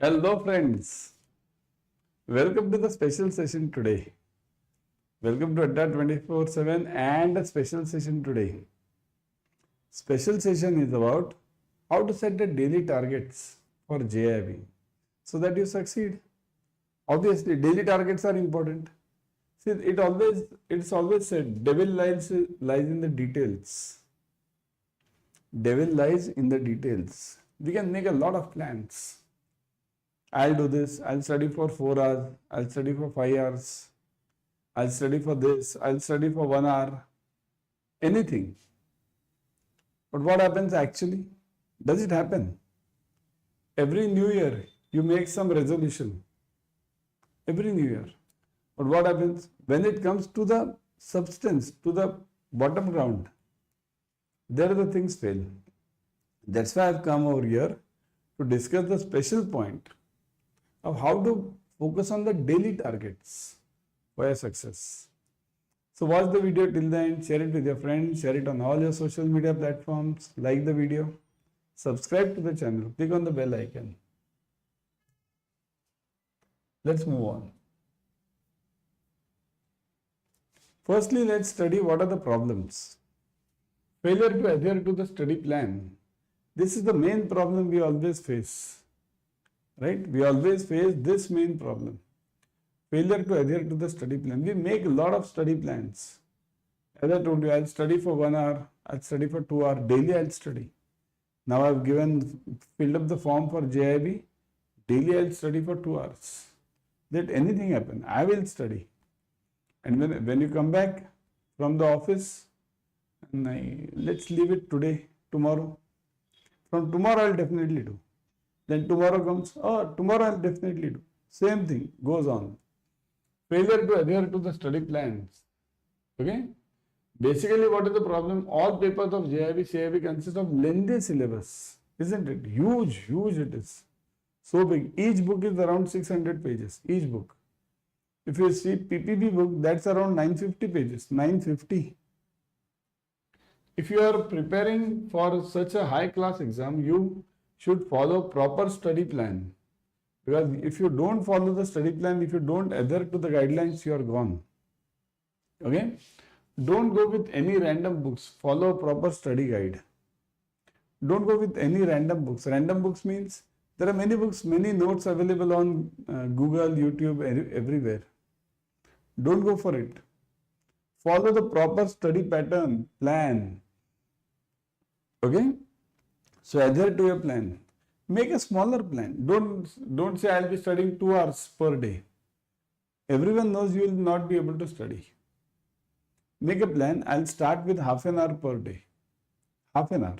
Hello friends, welcome to the special session today. Welcome to Adda 24/7 and a special session today. Special session is about how to set the daily targets for JAIIB so that you succeed. Obviously, daily targets are important. See, it's always said, lies in the details. Devil lies in the details. We can make a lot of plans. I'll do this, I'll study for 4 hours, I'll study for 5 hours, I'll study for this, I'll study for 1 hour, anything. But what happens actually? Does it happen? Every new year, you make some resolution. Every new year. But what happens? When it comes to the substance, to the bottom ground, there the things fail. That's why I've come over here to discuss the special point of how to focus on the daily targets for your success. So watch the video till the end, share it with your friends, share it on all your social media platforms, like the video, subscribe to the channel, click on the bell icon. Let's move on. Firstly, let's study what are the problems. Failure to adhere to the study plan. This is the main problem we always face. Right? We always face this main problem. Failure to adhere to the study plan. We make a lot of study plans. As I told you, I'll study for 1 hour, I'll study for 2 hours, daily I'll study. Now I've filled up the form for JAIIB, daily I'll study for 2 hours. Let anything happen, I will study. And when you come back from the office, let's leave it today, tomorrow. From tomorrow I'll definitely do. Then tomorrow comes, tomorrow I'll definitely do. Same thing goes on. Failure to adhere to the study plans. Okay? Basically, what is the problem? All papers of JAIIB, CIIB consist of lengthy syllabus. Isn't it? Huge it is. So big. Each book is around 600 pages. Each book. If you see PPB book, that's around 950 pages. 950. If you are preparing for such a high class exam, you should follow proper study plan. Because if you don't follow the study plan, if you don't adhere to the guidelines, you are gone. Okay? Don't go with any random books. Follow proper study guide. Don't go with any random books. Random books means there are many books, many notes available on Google, YouTube, everywhere. Don't go for it. Follow the proper study pattern, plan. Okay? So adhere to your plan. Make a smaller plan. Don't say I'll be studying 2 hours per day. Everyone knows you will not be able to study. Make a plan. I'll start with half an hour per day. Half an hour.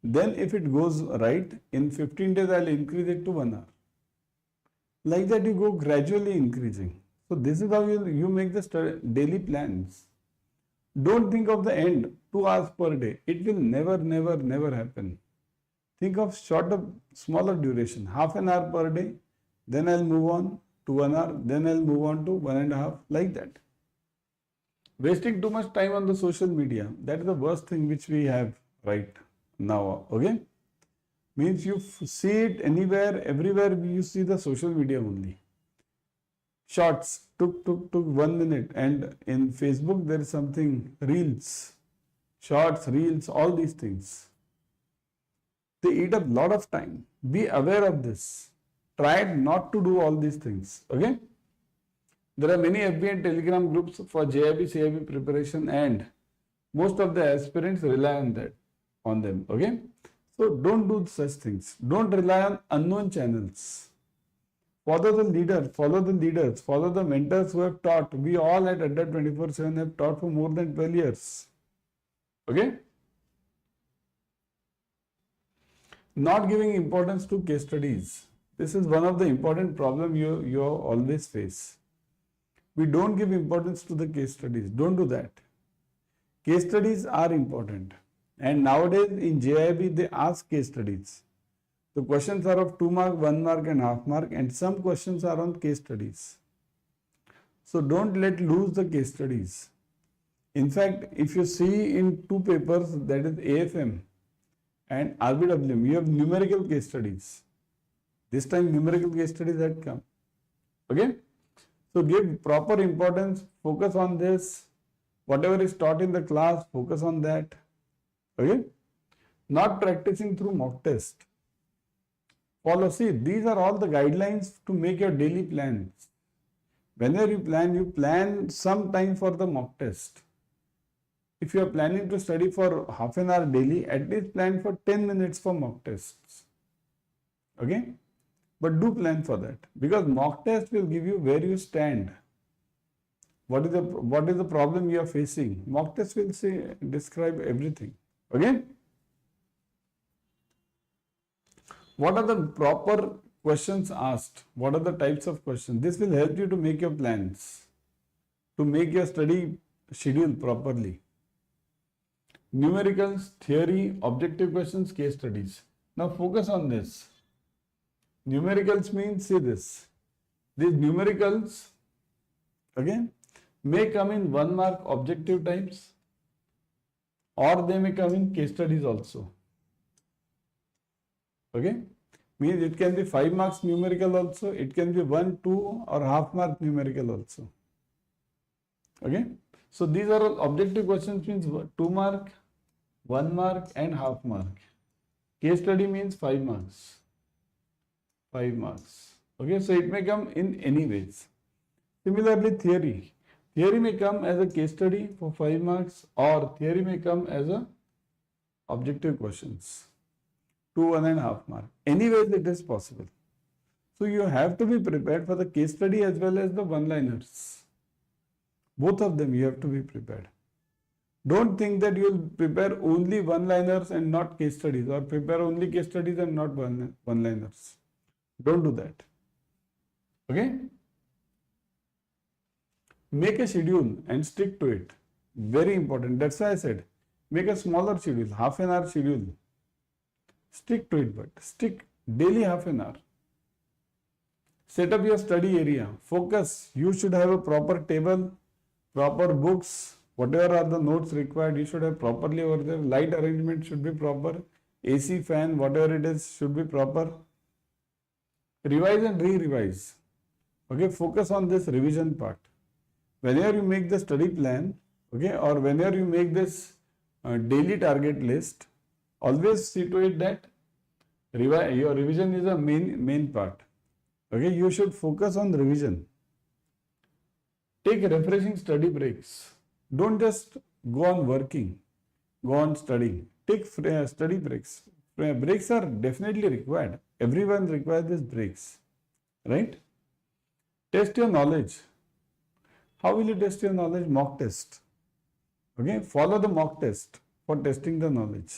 Then if it goes right, in 15 days I'll increase it to 1 hour. Like that you go gradually increasing. So this is how you make the daily plans. Don't think of the end, 2 hours per day. It will never happen. Think of smaller duration, half an hour per day. Then I'll move on to 1 hour. Then I'll move on to 1.5, like that. Wasting too much time on the social media. That is the worst thing which we have right now. Okay? Means you see it anywhere, everywhere you see the social media only. Shots took 1 minute, and in Facebook there is something, reels, shorts, reels, all these things. They eat up a lot of time. Be aware of this. Try not to do all these things. Okay? There are many FB and Telegram groups for JAIIB, CIIB preparation, and most of the aspirants rely on them. Okay? So don't do such things. Don't rely on unknown channels. Follow the leaders, follow the mentors who have taught. We all at Adda 24/7 have taught for more than 12 years. Okay? Not giving importance to case studies. This is one of the important problems you always face. We don't give importance to the case studies. Don't do that. Case studies are important. And nowadays in JAIIB, they ask case studies. The questions are of 2 mark, 1 mark and half mark, and some questions are on case studies. So don't let lose the case studies. In fact, if you see in 2 papers, that is AFM and RBWM, you have numerical case studies. This time numerical case studies had come. Okay. So give proper importance, focus on this. Whatever is taught in the class, focus on that. Okay. Not practicing through mock test. Follow, see, these are all the guidelines to make your daily plans. Whenever you plan some time for the mock test. If you are planning to study for half an hour daily, at least plan for 10 minutes for mock tests. Okay? But do plan for that, because mock test will give you where you stand. What is the problem you are facing? Mock test will describe everything. Okay? What are the proper questions asked? What are the types of questions? This will help you to make your plans, to make your study schedule properly. Numericals, theory, objective questions, case studies. Now focus on this. Numericals means, see this. These numericals, again, may come in 1 mark objective types, or they may come in case studies also. Okay, means it can be 5 marks numerical also, it can be 1, 2 or half mark numerical also. Okay, so these are all objective questions, means 2 mark, 1 mark and half mark. Case study means 5 marks. 5 marks. Okay, so it may come in any ways. Similarly, theory. Theory may come as a case study for 5 marks, or theory may come as a objective questions. 2, 1.5 mark. Anyways, it is possible. So you have to be prepared for the case study as well as the one-liners. Both of them you have to be prepared. Don't think that you will prepare only one-liners and not case studies, or prepare only case studies and not one-liners. Don't do that. Okay? Make a schedule and stick to it. Very important. That's why I said, make a smaller schedule, half an hour schedule. Stick to it, but stick daily half an hour. Set up your study area. Focus. You should have a proper table, proper books, whatever are the notes required, you should have properly over there. Light arrangement should be proper. AC, fan, whatever it is, should be proper. Revise and re-revise. Okay, focus on this revision part. Whenever you make the study plan, okay, or whenever you make this daily target list, always see to it that your revision is a main part. Okay, you should focus on revision. Take refreshing study breaks. Don't just go on working, go on studying. Take study breaks. Breaks are definitely required. Everyone requires these breaks, right? Test your knowledge. How will you test your knowledge? Mock test. Okay, follow the mock test for testing the knowledge.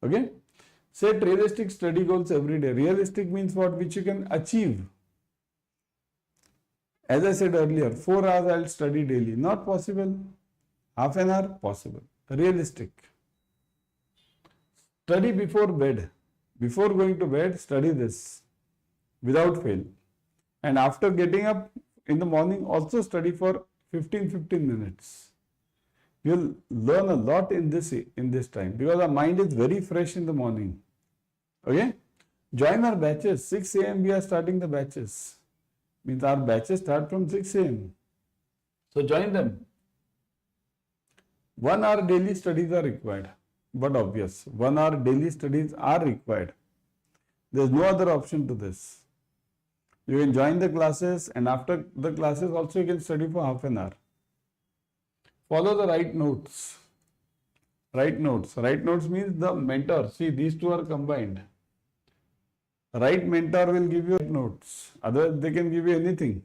Okay, set realistic study goals every day. Realistic means what? Which you can achieve. As I said earlier, 4 hours I will study daily. Not possible. Half an hour? Possible. Realistic. Study before bed. Before going to bed, study this without fail. And after getting up in the morning, also study for 15 minutes. You'll learn a lot in this time, because our mind is very fresh in the morning. Okay? Join our batches. 6 a.m. we are starting the batches. Means our batches start from 6 a.m. So join them. 1 hour daily studies are required. But obvious, 1 hour daily studies are required. There is no other option to this. You can join the classes, and after the classes also you can study for half an hour. Follow the right notes. Right notes. Right notes means the mentor. See, these two are combined. Right mentor will give you right notes. Otherwise, they can give you anything.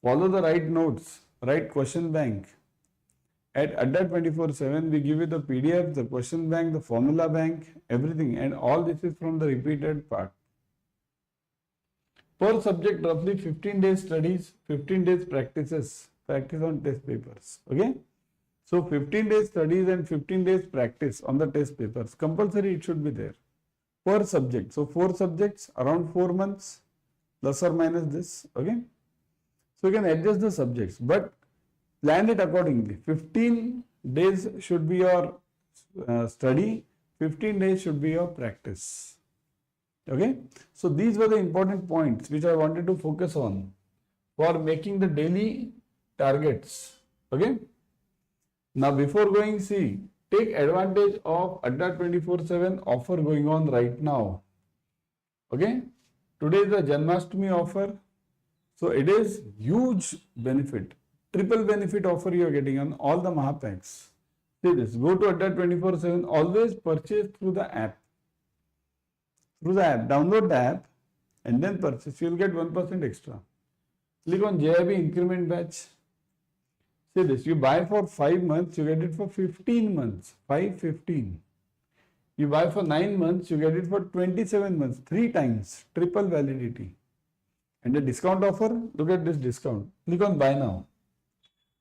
Follow the right notes. Right question bank. At Adda 24/7, we give you the PDF, the question bank, the formula bank, everything. And all this is from the repeated part. Per subject, roughly 15 days studies, 15 days practices. Practice on test papers. Okay? So 15 days studies and 15 days practice on the test papers. Compulsory it should be there. Per subject. So 4 subjects, around 4 months, plus or minus this. Okay? So you can adjust the subjects, but plan it accordingly. 15 days should be your study, 15 days should be your practice. Okay. So these were the important points which I wanted to focus on for making the daily targets. Okay. Now before going, see, take advantage of Adda 24/7 offer going on right now. Okay. Today is the Janmashtami offer. So it is huge benefit, triple benefit offer you are getting on all the Mahapacks. See this, go to Adda 24/7, always purchase through the app. Through the app, download the app and then purchase, you will get 1% extra. Click on JAIIB increment batch. See this, you buy for 5 months, you get it for 15 months, 5-15. You buy for 9 months, you get it for 27 months, 3 times, triple validity. And the discount offer, look at this discount. Click on buy now.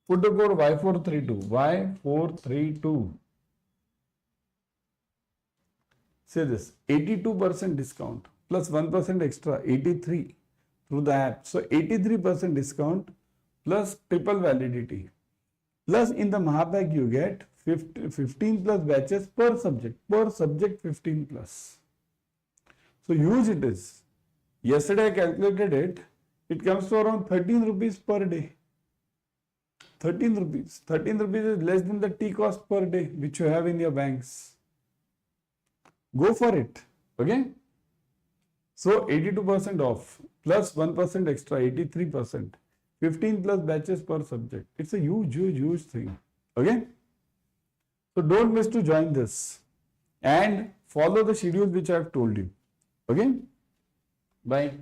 Put the code Y432, Y432. Say this, 82% discount plus 1% extra, 83 through the app. So 83% discount plus triple validity. Plus in the Mahapack you get 15 plus batches per subject 15 plus. So huge it is. Yesterday I calculated it, it comes to around 13 rupees per day. 13 rupees. 13 rupees is less than the tea cost per day which you have in your banks. Go for it. Okay. So 82% off plus 1% extra, 83%. 15 plus batches per subject. It's a huge thing. Okay. So don't miss to join this and follow the schedule which I have told you. Okay. Bye.